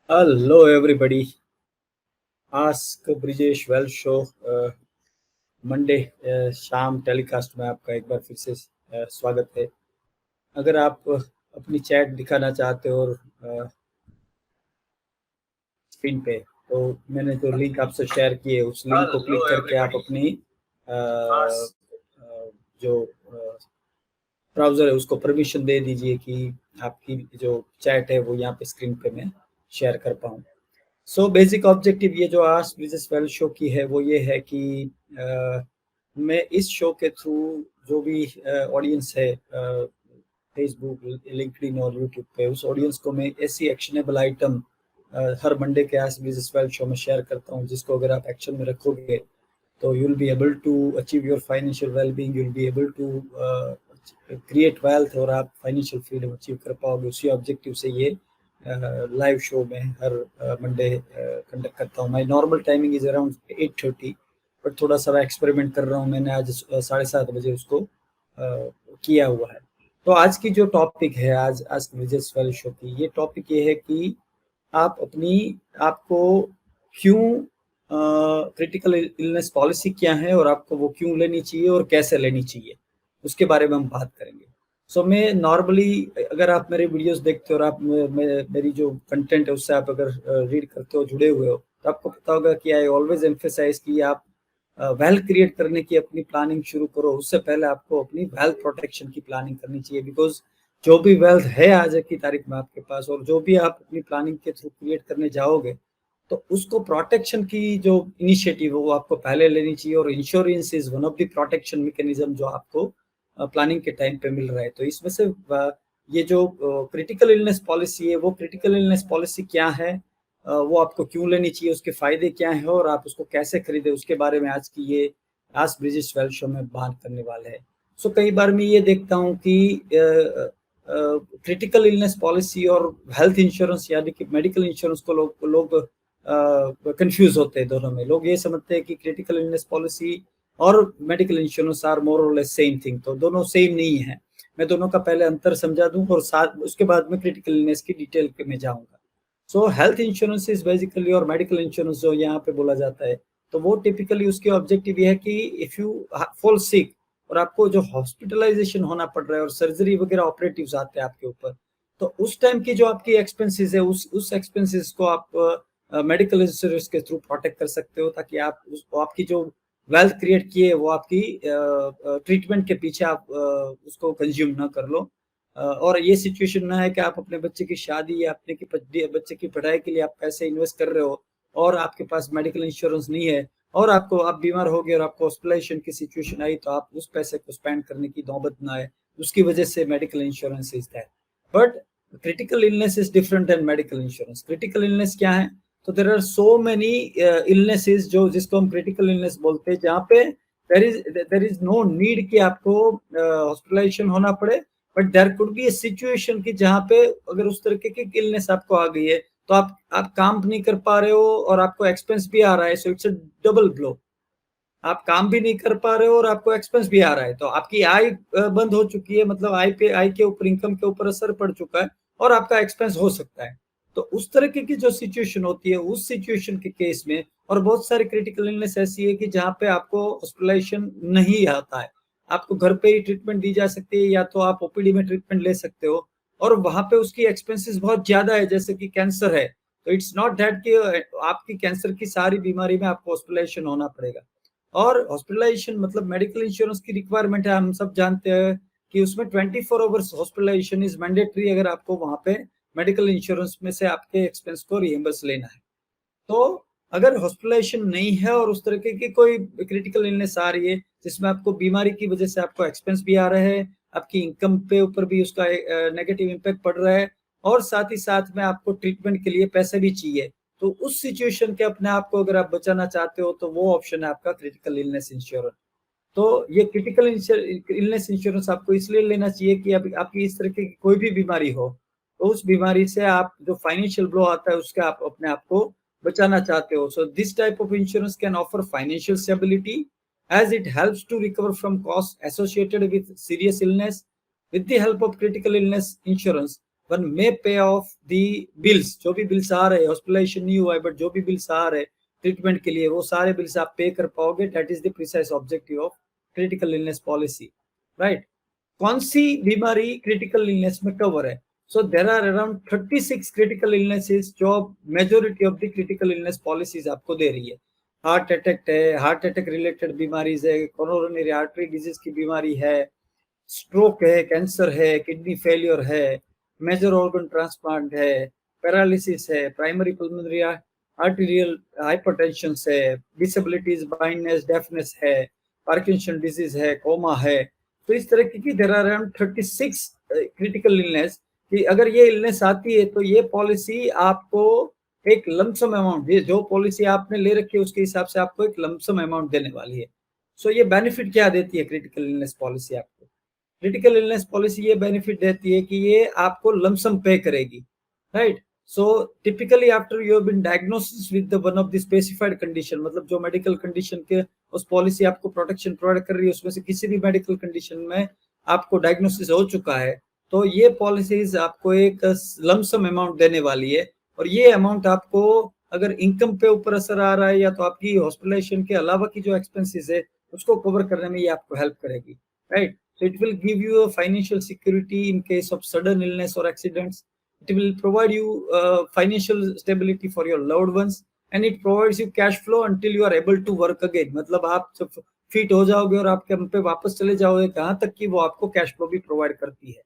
Hello, everybody. Ask Brijesh Well Show Monday शाम telecast में आपका एक बार फिर से स्वागत है। अगर आप अपनी चैट दिखाना चाहते हो और स्क्रीन पे, तो मैंने जो लिंक आपसे शेयर की है उस लिंक को क्लिक करके आप अपनी जो ब्राउज़र है उसको परमिशन दे दीजिए कि आपकी जो चैट है वो यहाँ पे स्क्रीन पे मैं शेयर कर पाऊँ। सो बेसिक ऑब्जेक्टिव ये जो आज बिजनेस वेल शो की है वो ये है कि मैं इस शो के थ्रू जो भी ऑडियंस है फेसबुक, लिंक्डइन और यूट्यूब पे, उस ऑडियंस को मैं ऐसी एक्शनेबल आइटम हर मंडे के आज बिजनेस वेल शो में शेयर करता हूँ जिसको अगर आप एक्शन में रखोगे तो you will be able to achieve your financial well being, you will be able to create wealth और आप फाइनेंशियल फ्रीडम अचीव कर पाओगे। उसी ऑब्जेक्टिव से ये लाइव शो में हर मंडे कंडक्ट करता हूँ। My normal timing is around 8:30, but थोड़ा सा एक्सपेरिमेंट कर रहा हूँ। मैंने आज 7:30 बजे उसको किया हुआ है। तो आज की जो टॉपिक है, आज आज बिजनेस वेल शो की ये टॉपिक ये है कि आप अपनी आपको क्यों क्रिटिकल इलनेस पॉलिसी क्या है और आपको वो क्यों लेनी चाहिए और कैसे लेनी चाहिए, उसके बारे में हम बात करेंगे। सो मैं नॉर्मली, अगर आप मेरे वीडियोस देखते हो और आप मेरी जो कंटेंट है उससे आप अगर रीड करते हो, जुड़े हुए हो, तो आपको पता होगा कि आई ऑलवेज एम्फेसाइज कि आप वेल्थ क्रिएट करने की अपनी प्लानिंग शुरू करो। उससे पहले आपको अपनी वेल्थ प्रोटेक्शन की प्लानिंग करनी चाहिए, बिकॉज जो भी वेल्थ है आज की तारीख में आपके पास और जो भी आप अपनी प्लानिंग के थ्रू क्रिएट करने जाओगे, तो उसको प्रोटेक्शन की जो इनिशिएटिव है वो आपको पहले लेनी चाहिए। और insurance is one of the protection mechanism जो आपको प्लानिंग के टाइम पे मिल रहा है। तो इसमें से ये जो क्रिटिकल इलनेस पॉलिसी है, वो क्रिटिकल इलनेस पॉलिसी क्या है, वो आपको क्यों लेनी चाहिए, उसके फायदे क्या है और आप उसको कैसे खरीदे, उसके बारे में आज की ये आज ब्रिजेश वेल्थ शो में बात करने वाले हैं। सो कई बार मैं ये देखता हूँ कि क्रिटिकल इलनेस पॉलिसी और हेल्थ इंश्योरेंस यानी कि मेडिकल इंश्योरेंस को लोग कंफ्यूज होते हैं। दोनों में लोग ये समझते हैं कि क्रिटिकल इलनेस पॉलिसी और मेडिकल इंश्योरेंस आर मोर और लेस सेम थिंग, तो दोनों सेम नहीं है। मैं दोनों का पहले अंतर समझा दूं और साथ उसके बाद में क्रिटिकल इलनेस की डिटेल में जाऊंगा। सो हेल्थ इंश्योरेंस इज बेसिकली, और मेडिकल इंश्योरेंस जो यहाँ पे बोला जाता है, तो वो टिपिकली उसके ऑब्जेक्टिव ये है कि इफ यू फॉल सिक और आपको जो हॉस्पिटलाइजेशन होना पड़ रहा है और सर्जरी वगैरह ऑपरेटिव्स आते हैं आपके ऊपर, तो उस टाइम की जो आपकी एक्सपेंसेस है उस एक्सपेंसेस को आप मेडिकल इंश्योरेंस के थ्रू प्रोटेक्ट कर सकते हो, ताकि आप आपकी जो वेल्थ क्रिएट की है वो आपकी ट्रीटमेंट के पीछे आप उसको कंज्यूम ना कर लो। और ये सिचुएशन ना है कि आप अपने बच्चे की शादी या अपने की बच्चे की पढ़ाई के लिए आप पैसे इन्वेस्ट कर रहे हो और आपके पास मेडिकल इंश्योरेंस नहीं है और आप बीमार हो गए और आपको हॉस्पिटलाइजेशन की सिचुएशन आई, तो आप उस पैसे को स्पेंड करने की नौबत ना आए। उसकी वजह से medical insurance is that. But critical illness is different than medical insurance. Critical illness क्या है? तो there are so many illnesses जो जिसको हम क्रिटिकल इलनेस बोलते हैं, जहाँ पे देर इज नो नीड कि आपको हॉस्पिटलाइजेशन होना पड़े, but there could be a situation कि जहाँ पे अगर उस तरीके की इलनेस आपको आ गई है तो आप काम नहीं कर पा रहे हो और आपको एक्सपेंस भी आ रहा है। So it's a double blow. आप काम भी नहीं कर पा रहे हो और आपको एक्सपेंस भी आ रहा है, तो आपकी आय बंद हो चुकी है, मतलब आय के ऊपर, इनकम के ऊपर असर पड़ चुका है और आपका एक्सपेंस हो सकता है। तो उस तरीके की जो सिचुएशन होती है, उस सिचुएशन के केस में, और बहुत सारी क्रिटिकल इलनेस ऐसी है कि जहाँ पे आपको हॉस्पिटलाइजेशन नहीं आता है, आपको घर पे ही ट्रीटमेंट दी जा सकती है या तो आप ओपीडी में ट्रीटमेंट ले सकते हो, और वहां पे उसकी एक्सपेंसेस बहुत ज्यादा है। जैसे कि कैंसर है, तो इट्स नॉट दैट कि आपकी कैंसर की सारी बीमारी में आपको हॉस्पिटलाइजेशन होना पड़ेगा। और हॉस्पिटलाइजेशन मतलब मेडिकल इंश्योरेंस की रिक्वायरमेंट है, हम सब जानते हैं कि उसमें 24 आवर्स हॉस्पिटलाइजेशन इज मैंडेटरी, अगर आपको वहां पे मेडिकल इंश्योरेंस में से आपके एक्सपेंस को रिएम्बर्स लेना है। तो अगर हॉस्पिटलाइजेशन नहीं है और उस तरीके की कोई क्रिटिकल इलनेस आ रही है जिसमें आपको बीमारी की वजह से आपको एक्सपेंस भी आ रहे हैं, आपकी इनकम पे ऊपर भी उसका नेगेटिव इम्पैक्ट पड़ रहा है, और साथ ही साथ में आपको ट्रीटमेंट के लिए पैसे भी चाहिए, तो उस सिचुएशन के अपने आप को अगर आप बचाना चाहते हो तो वो ऑप्शन है आपका क्रिटिकल इलनेस इंश्योरेंस। तो ये क्रिटिकल इलनेस इंश्योरेंस आपको इसलिए लेना चाहिए कि अभी आपकी इस तरह की कोई भी बीमारी हो, तो उस बीमारी से आप जो फाइनेंशियल ब्लो आता है उसके आप अपने आप को बचाना चाहते हो। So this type of insurance can offer financial stability as it helps to recover from costs associated with serious illness. With the help of critical illness insurance, one may pay off the bills, जो भी bills आ रहे हैं, hospitalisation नहीं हुआ है but जो भी bills आ रहे हैं ट्रीटमेंट के लिए, वो सारे बिल्स आप पे कर पाओगे। That is the precise objective of critical illness policy, right. कौन सी बीमारी क्रिटिकल इलनेस में कवर है? So there are around 36 critical illnesses जो majority of the critical illness policies आपको दे रही है। हार्ट अटैक है, हार्ट अटैक रिलेटेड बीमारीज है, कोरोनरी आर्टरी डिजीज की बीमारी है, स्ट्रोक है, कैंसर है, किडनी फेलियर है, मेजर ऑर्गन ट्रांसप्लांट है, पैरालिसिस है, प्राइमरी पल्मोनरी आर्टीरियल हाइपरटेंशन है, डिसेबिलिटीज, ब्लाइंडनेस, डेफनेस है, पार्किंसन डिजीज है, कोमा है। तो इस तरह की there are around 36 critical illness कि अगर ये इलनेस आती है तो ये पॉलिसी आपको एक लमसम अमाउंट, ये जो पॉलिसी आपने ले रखी है उसके हिसाब से आपको एक लमसम अमाउंट देने वाली है। सो ये बेनिफिट क्या देती है क्रिटिकल इलनेस पॉलिसी आपको? क्रिटिकल इलनेस पॉलिसी ये बेनिफिट देती है कि ये आपको लमसम पे करेगी, right. So typically after you have been diagnosis with the one of the specified condition, मतलब जो मेडिकल कंडीशन के उस पॉलिसी आपको प्रोटेक्शन प्रोवाइड कर रही है उसमें से किसी भी मेडिकल कंडीशन में आपको डायग्नोसिस हो चुका है, तो ये पॉलिसीज आपको एक लमसम अमाउंट देने वाली है। और ये अमाउंट आपको अगर इनकम पे ऊपर असर आ रहा है या तो आपकी हॉस्पिटलाइजेशन के अलावा की जो एक्सपेंसेस है उसको कवर करने में ये आपको हेल्प करेगी, right. So it will give you a financial security in case of sudden illness or accidents. It will provide you financial stability for your loved ones, and it provides you cash flow until you are able to work again. मतलब आप जब fit हो जाओगे और आप काम पे वापस चले जाओगे, कहाँ तक कि वो आपको कैश फ्लो भी प्रोवाइड करती है,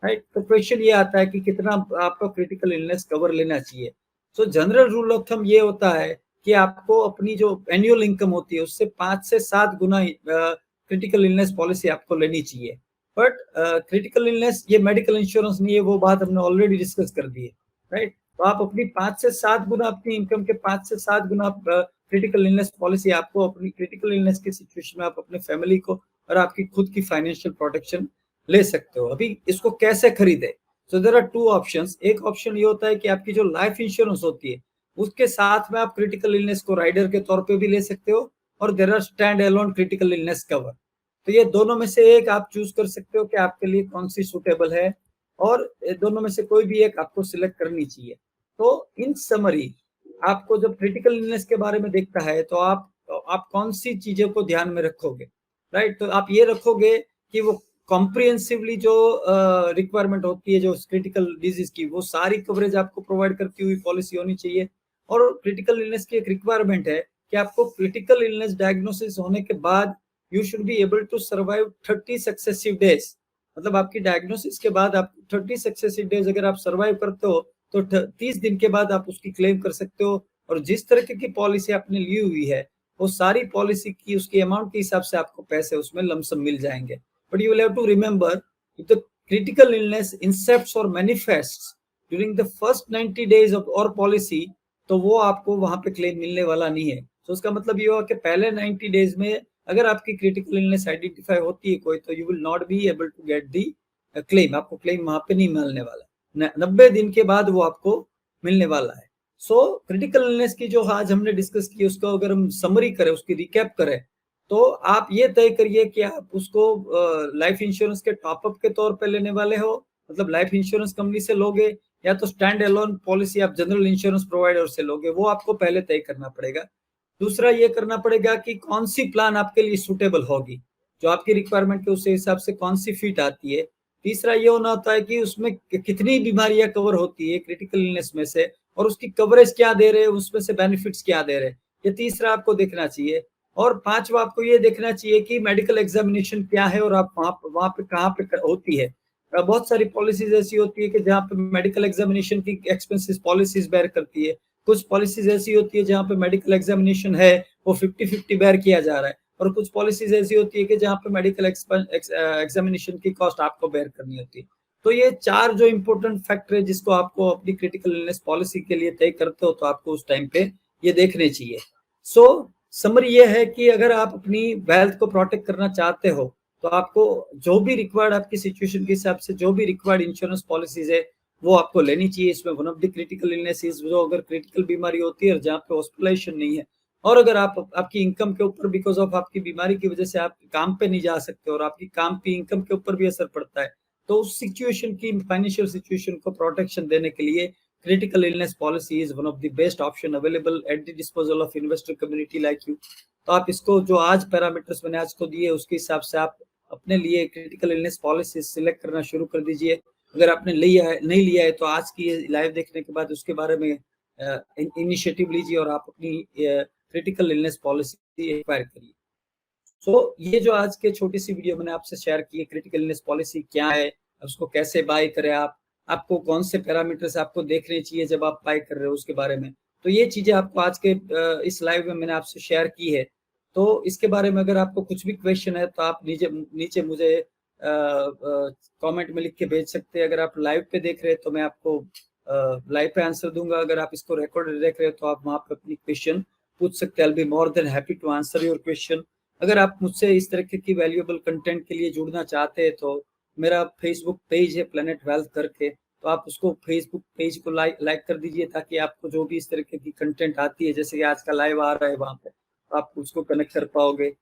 राइट। तो क्वेश्चन ये आता है कि कितना आपको क्रिटिकल इलनेस कवर लेना चाहिए। सो जनरल रूल ऑफ थंब ये होता है कि आपको अपनी जो एनुअल इनकम होती है उससे 5 से 7 गुना क्रिटिकल इलनेस पॉलिसी आपको लेनी चाहिए। बट क्रिटिकल इलनेस ये मेडिकल इंश्योरेंस नहीं है, वो बात हमने ऑलरेडी डिस्कस कर दी है, राइट। तो आप अपनी 5 से 7 गुना, अपनी इनकम के 5 से 7 गुना क्रिटिकल इलनेस पॉलिसी आपको अपनी क्रिटिकल इलनेस की सिचुएशन में आप अपने फैमिली को और आपकी खुद की फाइनेंशियल प्रोटेक्शन ले सकते हो। अभी इसको कैसे खरीदे? So there are two options. एक ऑप्शन ये होता है कि आपकी जो लाइफ इंश्योरेंस होती है उसके साथ में आप क्रिटिकल इलनेस को राइडर के तौर पे भी ले सकते हो, और there are standalone critical illness cover. तो ये दोनों में से एक आप चूज कर सकते हो कि आपके लिए कौन सी सुटेबल है, और दोनों में से कोई भी एक आपको सिलेक्ट करनी चाहिए। तो इन समरी आपको जब क्रिटिकल इलनेस के बारे में देखता है तो आप कौन सी चीजों को ध्यान में रखोगे, राइट। तो आप ये रखोगे कि वो कॉम्प्रिहेंसिवली जो रिक्वायरमेंट होती है जो क्रिटिकल डिजीज की, वो सारी कवरेज आपको प्रोवाइड करती हुई पॉलिसी होनी चाहिए। और क्रिटिकल इलनेस की एक रिक्वायरमेंट है कि आपको क्रिटिकल इलनेस डायग्नोसिस होने के बाद you should be able to survive 30 successive days. मतलब आपकी डायग्नोसिस के बाद आप 30 सक्सेसिव डेज अगर आप सर्वाइव करते हो तो 30 दिन के बाद आप उसकी क्लेम कर सकते हो। और जिस तरीके की पॉलिसी आपने ली हुई है वो सारी पॉलिसी की उसकी अमाउंट के हिसाब से आपको पैसे उसमें लमसम मिल जाएंगे। But you will have to remember if the critical illness incepts or manifests during the first 90 days of और पॉलिसी, तो वो आपको वहां पे क्लेम मिलने वाला नहीं है। तो उसका मतलब ये हुआ कि पहले 90 डेज में अगर आपकी क्रिटिकल इलनेस आइडेंटिफाई होती है कोई, तो you will not be able to get the claim, आपको क्लेम वहां पे नहीं मिलने वाला। 90 दिन के बाद वो आपको मिलने वाला है। सो क्रिटिकल इलनेस की जो आज हमने डिस्कस की उसको अगर हम समरी करें, उसकी रिकैप करें, तो आप ये तय करिए कि आप उसको लाइफ इंश्योरेंस के टॉपअप के तौर पे लेने वाले हो, मतलब लाइफ इंश्योरेंस कंपनी से लोगे, या तो स्टैंड अलोन पॉलिसी आप जनरल इंश्योरेंस प्रोवाइडर से लोगे, वो आपको पहले तय करना पड़ेगा। दूसरा ये करना पड़ेगा कि कौन सी प्लान आपके लिए सूटेबल होगी, जो आपकी रिक्वायरमेंट के उस हिसाब से कौन सी फिट आती है। तीसरा ये होना होता है कि उसमें कितनी बीमारियां कवर होती है क्रिटिकल इलनेस में से, और उसकी कवरेज क्या दे रहे हैं, उसमें से बेनिफिट्स क्या दे रहे हैं, ये तीसरा आपको देखना चाहिए। और पांचवा आपको ये देखना चाहिए कि मेडिकल एग्जामिनेशन क्या है और आप वहां पे कहाँ पे होती है। बहुत सारी पॉलिसीज ऐसी होती है कि जहाँ पे मेडिकल एग्जामिनेशन की एक्सपेंसेस पॉलिसीज बेयर करती है। कुछ पॉलिसीज ऐसी होती है जहाँ पे मेडिकल एग्जामिनेशन है वो 50-50 बेयर किया जा रहा है, और कुछ पॉलिसीज ऐसी होती है कि जहाँ पे मेडिकल एग्जामिनेशन की कॉस्ट आपको बेयर करनी होती है। तो ये चार जो इंपॉर्टेंट फैक्टर है जिसको आपको अपनी क्रिटिकल इलनेस पॉलिसी के लिए तय करते हो, तो आपको उस टाइम पे ये देखने चाहिए। सो समरी ये है कि अगर आप अपनी वेल्थ को प्रोटेक्ट करना चाहते हो तो आपको जो भी रिक्वायर्ड आपकी सिचुएशन के हिसाब से जो भी रिक्वायर्ड इंश्योरेंस पॉलिसीज है वो आपको लेनी चाहिए। इसमें one of the critical illnesses जो अगर क्रिटिकल बीमारी होती है जहाँ पे हॉस्पिटलाइजेशन नहीं है, और अगर आप आपकी इनकम के ऊपर बिकॉज ऑफ आपकी बीमारी की वजह से आप काम पे नहीं जा सकते और आपकी काम पे इनकम के ऊपर भी असर पड़ता है, तो उस सिचुएशन की फाइनेंशियल सिचुएशन को प्रोटेक्शन देने के लिए critical illness policy is one of the best option available at the disposal of investor community like you. तो आप इसको जो आज पैरामीटर्स मैंने आज को दिए उसके हिसाब से आप अपने लिए क्रिटिकल इलनेस पॉलिसी सिलेक्ट करना शुरू कर दीजिए। अगर आपने लिया है नहीं लिया है तो आज की लाइव देखने के बाद उसके बारे में इनिशिएटिव लीजिए और आप अपनी क्रिटिकल इलनेस पॉलिसी एक्वायर करिए। सो ये जो आज के छोटी सी वीडियो मैंने आपसे शेयर की है, क्रिटिकल इलनेस पॉलिसी क्या है, उसको कैसे बाय करें, आपको कौन से पैरामीटर्स आपको देखने चाहिए जब आप बाय कर रहे हो उसके बारे में, तो ये चीजें आपको आज के इस लाइव में मैंने आपसे शेयर की है। तो इसके बारे में अगर आपको कुछ भी क्वेश्चन है तो आप नीचे मुझे कमेंट में लिख के भेज सकते हैं। अगर आप लाइव पे देख रहे हैं तो मैं आपको लाइव पे आंसर दूंगा। अगर आप इसको रिकॉर्ड देख रहे हैं तो आप वहाँ पे अपनी क्वेश्चन पूछ सकते हैं। I will be more than happy to answer your question. अगर आप मुझसे इस तरह की वैल्यूएबल कंटेंट के लिए जुड़ना चाहते हैं तो मेरा फेसबुक पेज है प्लेनेट वेल्थ करके, तो आप उसको फेसबुक पेज को लाइक कर दीजिए ताकि आपको जो भी इस तरह की कंटेंट आती है, जैसे कि आज का लाइव आ रहा है वहाँ पे, आप उसको कनेक्ट कर पाओगे।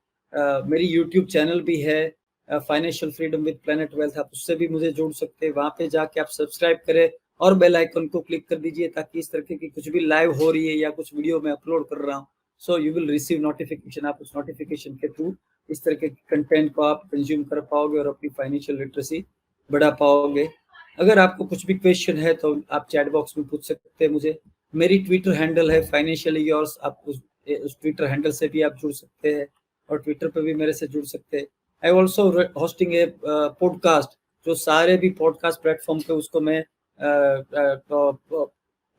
मेरी यूट्यूब चैनल भी है financial freedom with planet wealth, आप उससे भी मुझे जुड़ सकते हैं। वहाँ पे जाके आप सब्सक्राइब करें और बेल आइकन को क्लिक कर दीजिए ताकि इस तरह की कुछ भी लाइव हो रही है या कुछ वीडियो मैं अपलोड कर रहा हूँ, so you will receive notification. आप उस नोटिफिकेशन के थ्रू इस तरह के कंटेंट को आप कंज्यूम कर पाओगे और अपनी फाइनेंशियल लिटरेसी बढ़ा पाओगे। अगर आपको कुछ भी क्वेश्चन है तो आप चैट बॉक्स में पूछ सकते हैं मुझे। मेरी ट्विटर हैंडल है फाइनेंशियली योर्स, आप उस ट्विटर हैंडल से भी आप जुड़ सकते हैं और ट्विटर पे भी मेरे से जुड़ सकते हैं। I also hosting a podcast, जो सारे भी पॉडकास्ट प्लेटफॉर्म पे उसको मैं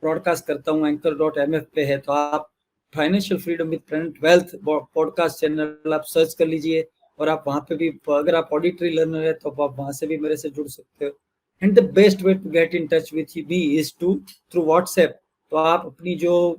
ब्रॉडकास्ट करता हूँ, anchor.mf पे है। तो आप financial freedom with planet wealth podcast channel आप सर्च कर लीजिए और आप वहाँ पे भी, अगर आप ऑडिटरी लर्नर है तो आप वहाँ से भी मेरे से जुड़ सकते हो। And the best way to get in touch with me is to through WhatsApp. तो आप अपनी जो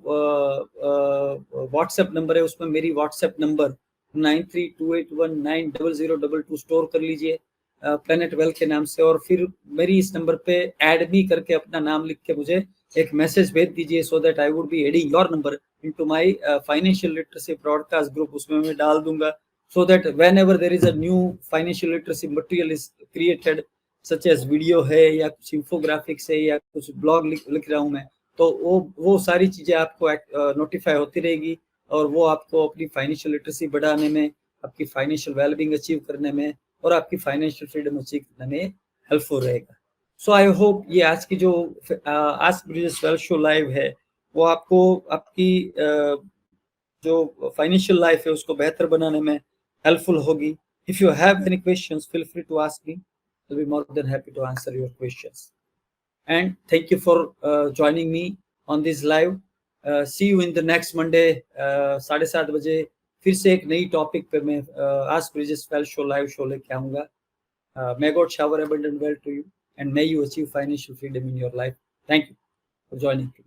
व्हाट्सएप नंबर है उसमें मेरी व्हाट्सएप नंबर 9328190022 स्टोर कर लीजिए प्लेनेट वेल्थ के नाम से, और फिर मेरी इस नंबर पे ऐड मी करके अपना नाम लिख के मुझे एक मैसेज भेज दीजिए, so that I would be adding your number into my financial literacy broadcast group. उसमें मैं डाल दूंगा, so that whenever there is a new financial literacy material is created, such as video है या कुछ इंफोग्राफिक्स है या कुछ ब्लॉग लिख रहा हूँ मैं, तो वो सारी चीजें आपको नोटिफाई होती रहेगी और वो आपको अपनी फाइनेंशियल लिटरेसी बढ़ाने में, आपकी फाइनेंशियल वेलबींग अचीव करने में और आपकी फाइनेंशियल फ्रीडम अचीव करने में हेल्पफुल रहेगा। सो आई होप ये आज की जो ask Brijesh wealth show live है वो आपको आपकी जो फाइनेंशियल लाइफ है उसको बेहतर बनाने में हेल्पफुल होगी। If you have any questions feel free to ask me, I will be more than happy to answer your questions. And thank you for joining me on this live. See you in the next Monday 7:30 बजे फिर से एक नई topic पे मैं ask Brijesh wealth show live show लेके आऊंगा। May God shower abundant wealth to you and may you achieve financial freedom in your life. Thank you for joining.